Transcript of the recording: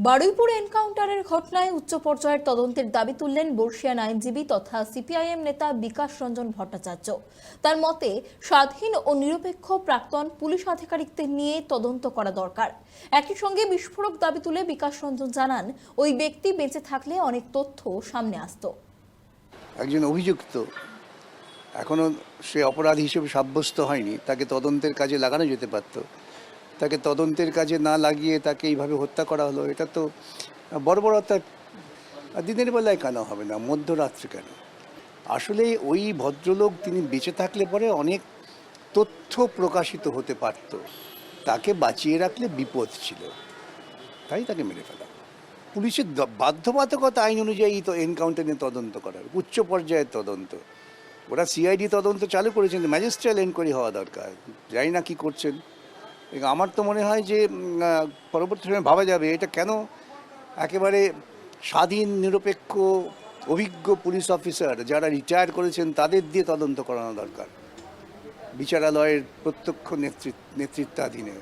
বারুইপুর এনকাউন্টারের ঘটনায় উচ্চ পর্যায়ের তদন্তের দাবি তুললেন বর্ষিয়ান আইনজীবী তথা সিপিআইএম নেতা বিকাশ রঞ্জন ভট্টাচার্য। তার মতে, স্বাধীন ও নিরপেক্ষ প্রাক্তন পুলিশ আধিকারিকদের নিয়ে তদন্ত করা দরকার। একই সঙ্গে বিস্ফোরক দাবি তুলে বিকাশ রঞ্জন জানান, ওই ব্যক্তি বেঁচে থাকলে অনেক তথ্য সামনে আসত। একজন অভিযুক্ত এখনো সে অপরাধী হিসেবে সাব্যস্ত হয়নি, তাকে তদন্তের কাজে লাগানো যেতে পারত। তাকে তদন্তের কাজে না লাগিয়ে তাকে এইভাবে হত্যা করা হলো, এটা তো বর্বরতা। দিনের বেলায় কেন হবে না, মধ্যরাত্রে কেন? আসলে ওই ভদ্রলোক তিনি বেঁচে থাকলে পরে অনেক তথ্য প্রকাশিত হতে পারত। তাকে বাঁচিয়ে রাখলে বিপদ ছিল, তাই তাকে মেরে ফেলা। পুলিশের বাধ্যবাধকতা আইন অনুযায়ী তো এনকাউন্টার নিয়ে তদন্ত করার, উচ্চ পর্যায়ের তদন্ত। ওরা সিআইডি তদন্ত চালু করেছেন, ম্যাজিস্ট্রিয়াল এনকোয়ারি হওয়া দরকার। জানি না কী করছেন। আমার তো মনে হয় যে পরবর্তী সময় ভাবা যাবে এটা কেন একেবারে স্বাধীন নিরপেক্ষ অভিজ্ঞ পুলিশ অফিসার যারা রিটায়ার করেছেন তাদের দিয়ে তদন্ত করানো দরকার, বিচারালয়ের প্রত্যক্ষ নেতৃত্বাধীনে।